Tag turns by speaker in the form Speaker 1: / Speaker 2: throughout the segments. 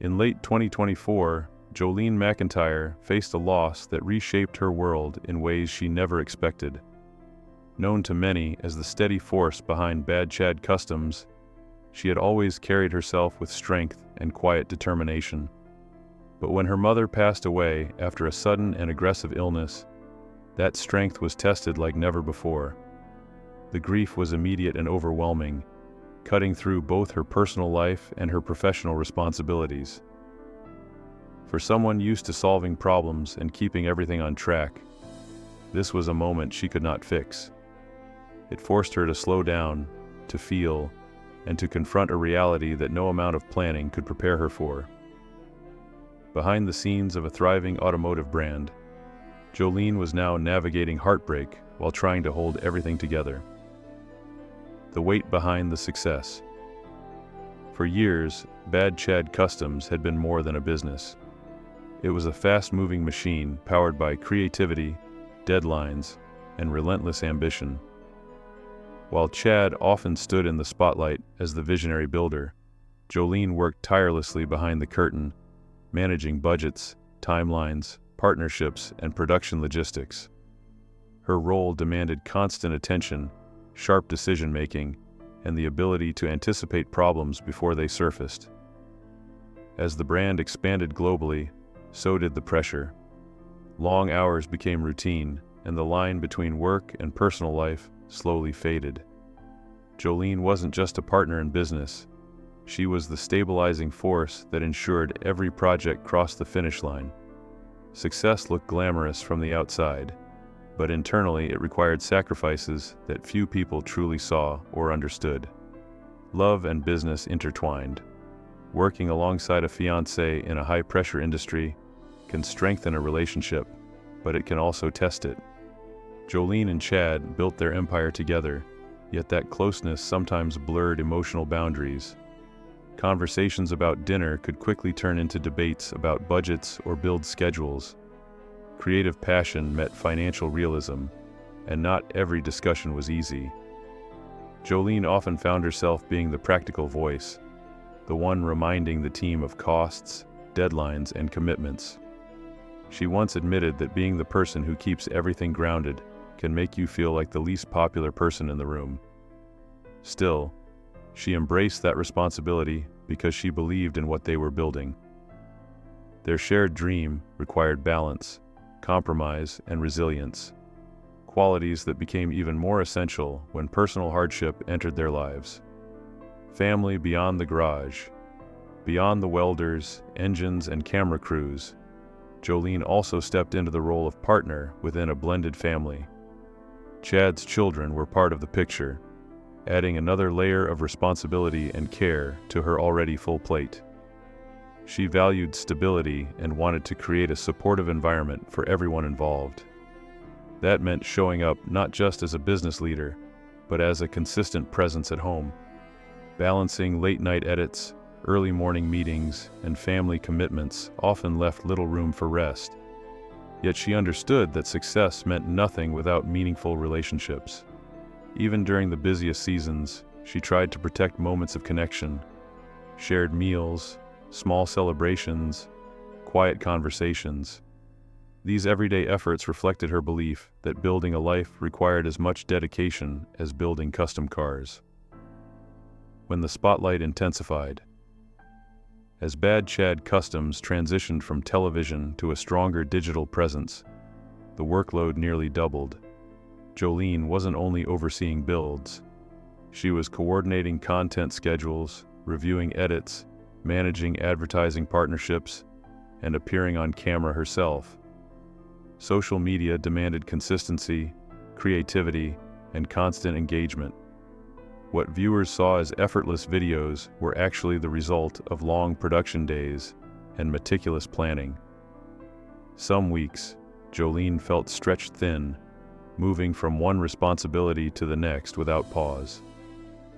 Speaker 1: In late 2024, Jolene Macintyre faced a loss that reshaped her world in ways she never expected. Known to many as the steady force behind Bad Chad Customs, she had always carried herself with strength and quiet determination. But when her mother passed away after a sudden and aggressive illness, that strength was tested like never before. The grief was immediate and overwhelming, cutting through both her personal life and her professional responsibilities. For someone used to solving problems and keeping everything on track, this was a moment she could not fix. It forced her to slow down, to feel, and to confront a reality that no amount of planning could prepare her for. Behind the scenes of a thriving automotive brand, Jolene was now navigating heartbreak while trying to hold everything together. The weight behind the success. For years, Bad Chad Customs had been more than a business. It was a fast-moving machine powered by creativity, deadlines, and relentless ambition. While Chad often stood in the spotlight as the visionary builder, Jolene worked tirelessly behind the curtain, managing budgets, timelines, partnerships, and production logistics. Her role demanded constant attention, sharp decision-making, and the ability to anticipate problems before they surfaced. As the brand expanded globally, so did the pressure. Long hours became routine, and the line between work and personal life slowly faded. Jolene wasn't just a partner in business. She was the stabilizing force that ensured every project crossed the finish line. Success looked glamorous from the outside, but internally it required sacrifices that few people truly saw or understood. Love and business intertwined. Working alongside a fiancé in a high-pressure industry can strengthen a relationship, but it can also test it. Jolene and Chad built their empire together, yet that closeness sometimes blurred emotional boundaries. Conversations about dinner could quickly turn into debates about budgets or build schedules. Creative passion met financial realism, and not every discussion was easy. Jolene often found herself being the practical voice, the one reminding the team of costs, deadlines, and commitments. She once admitted that being the person who keeps everything grounded can make you feel like the least popular person in the room. Still, she embraced that responsibility because she believed in what they were building. Their shared dream required balance, compromise, and resilience, qualities that became even more essential when personal hardship entered their lives. Family beyond the garage, beyond the welders, engines, and camera crews, Jolene also stepped into the role of partner within a blended family. Chad's children were part of the picture, adding another layer of responsibility and care to her already full plate. She valued stability and wanted to create a supportive environment for everyone involved. That meant showing up not just as a business leader, but as a consistent presence at home, balancing late-night edits, early morning meetings, and family commitments often left little room for rest. Yet she understood that success meant nothing without meaningful relationships. Even during the busiest seasons, she tried to protect moments of connection, shared meals, small celebrations, quiet conversations. These everyday efforts reflected her belief that building a life required as much dedication as building custom cars. When the spotlight intensified. As Bad Chad Customs transitioned from television to a stronger digital presence, the workload nearly doubled. Jolene wasn't only overseeing builds. She was coordinating content schedules, reviewing edits, managing advertising partnerships, and appearing on camera herself. Social media demanded consistency, creativity, and constant engagement. What viewers saw as effortless videos were actually the result of long production days and meticulous planning. Some weeks, Jolene felt stretched thin, moving from one responsibility to the next without pause.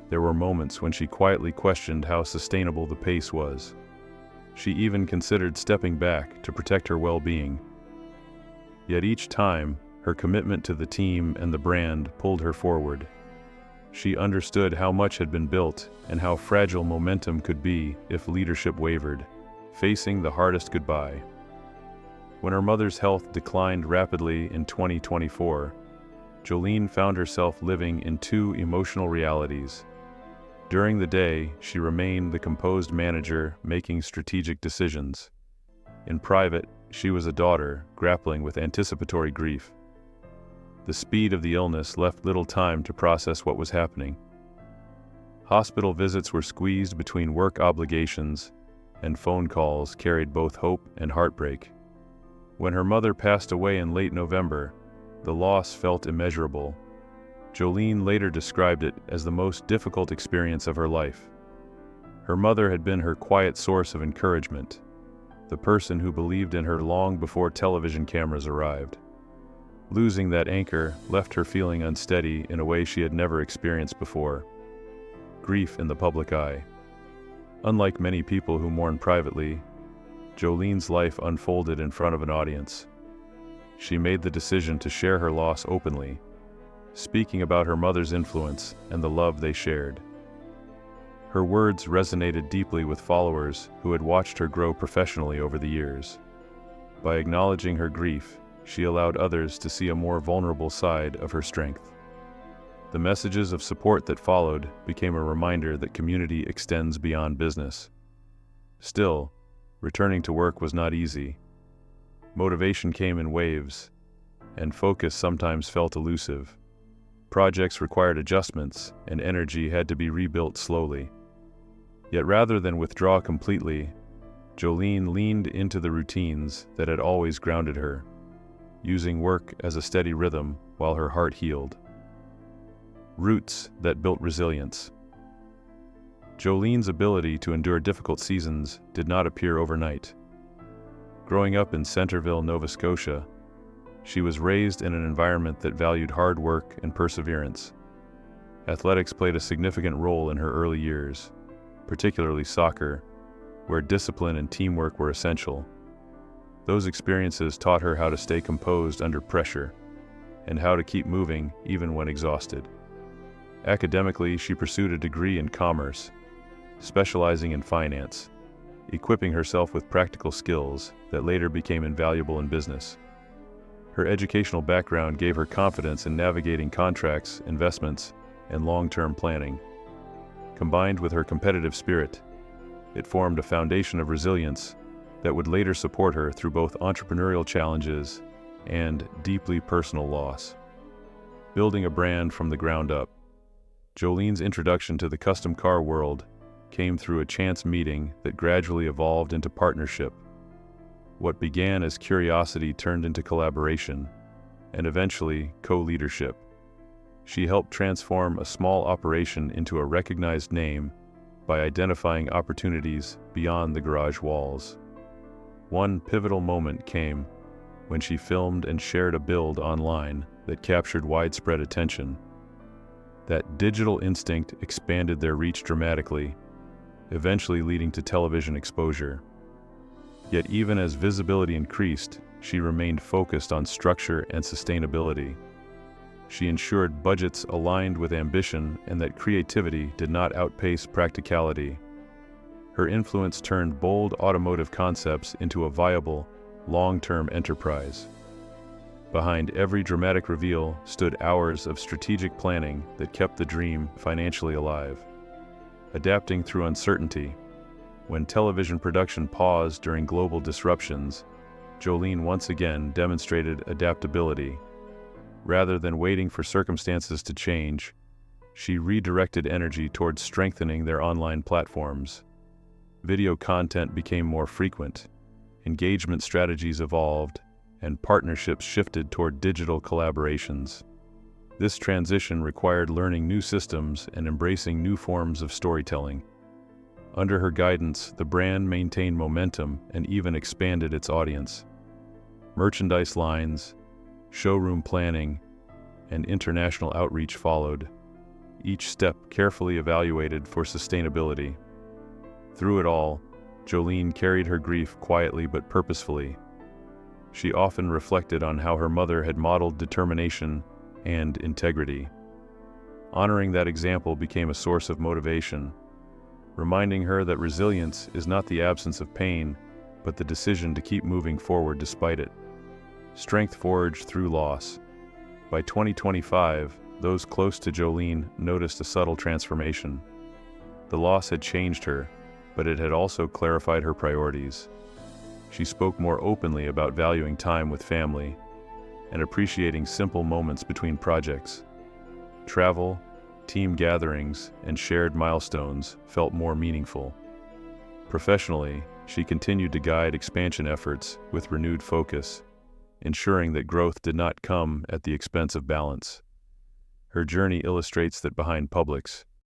Speaker 1: There were moments when she quietly questioned how sustainable the pace was. She even considered stepping back to protect her well-being. Yet each time, her commitment to the team and the brand pulled her forward. She understood how much had been built and how fragile momentum could be if leadership wavered. facing the hardest goodbye. When her mother's health declined rapidly in 2024, Jolene found herself living in two emotional realities. During the day, she remained the composed manager making strategic decisions. In private, she was a daughter grappling with anticipatory grief. The speed of the illness left little time to process what was happening. Hospital visits were squeezed between work obligations, and phone calls carried both hope and heartbreak. When her mother passed away in late November, the loss felt immeasurable. Jolene later described it as the most difficult experience of her life. Her mother had been her quiet source of encouragement, the person who believed in her long before television cameras arrived. Losing that anchor left her feeling unsteady in a way she had never experienced before. Grief in the public eye. Unlike many people who mourn privately, Jolene's life unfolded in front of an audience. She made the decision to share her loss openly, speaking about her mother's influence and the love they shared. Her words resonated deeply with followers who had watched her grow professionally over the years. By acknowledging her grief, she allowed others to see a more vulnerable side of her strength. The messages of support that followed became a reminder that community extends beyond business. Still, returning to work was not easy. Motivation came in waves, and focus sometimes felt elusive. Projects required adjustments, and energy had to be rebuilt slowly. Yet rather than withdraw completely, Jolene leaned into the routines that had always grounded her, using work as a steady rhythm while her heart healed. Roots that built resilience. Jolene's ability to endure difficult seasons did not appear overnight. Growing up in Centerville, Nova Scotia, she was raised in an environment that valued hard work and perseverance. Athletics played a significant role in her early years, particularly soccer, where discipline and teamwork were essential. Those experiences taught her how to stay composed under pressure and how to keep moving even when exhausted. Academically, she pursued a degree in commerce, specializing in finance, equipping herself with practical skills that later became invaluable in business. Her educational background gave her confidence in navigating contracts, investments, and long-term planning. Combined with her competitive spirit, it formed a foundation of resilience that would later support her through both entrepreneurial challenges and deeply personal loss. Building a brand from the ground up. Jolene's introduction to the custom car world came through a chance meeting that gradually evolved into partnership. What began as curiosity turned into collaboration, and eventually co-leadership. She helped transform a small operation into a recognized name by identifying opportunities beyond the garage walls. One pivotal moment came when she filmed and shared a build online that captured widespread attention. That digital instinct expanded their reach dramatically, eventually leading to television exposure. Yet even as visibility increased, she remained focused on structure and sustainability. She ensured budgets aligned with ambition and that creativity did not outpace practicality. Her influence turned bold automotive concepts into a viable, long-term enterprise. Behind every dramatic reveal stood hours of strategic planning that kept the dream financially alive. Adapting through uncertainty. When television production paused during global disruptions, Jolene once again demonstrated adaptability. Rather than waiting for circumstances to change, she redirected energy towards strengthening their online platforms. Video content became more frequent, engagement strategies evolved, and partnerships shifted toward digital collaborations. This transition required learning new systems and embracing new forms of storytelling. Under her guidance, the brand maintained momentum and even expanded its audience. Merchandise lines, showroom planning, and international outreach followed, each step carefully evaluated for sustainability. Through it all, Jolene carried her grief quietly but purposefully. She often reflected on how her mother had modeled determination and integrity. Honoring that example became a source of motivation, reminding her that resilience is not the absence of pain, but the decision to keep moving forward despite it. Strength forged through loss. By 2025, those close to Jolene noticed a subtle transformation. The loss had changed her, but it had also clarified her priorities. She spoke more openly about valuing time with family and appreciating simple moments between projects. Travel, team gatherings, and shared milestones felt more meaningful. Professionally, she continued to guide expansion efforts with renewed focus, ensuring that growth did not come at the expense of balance. Her journey illustrates that behind publics,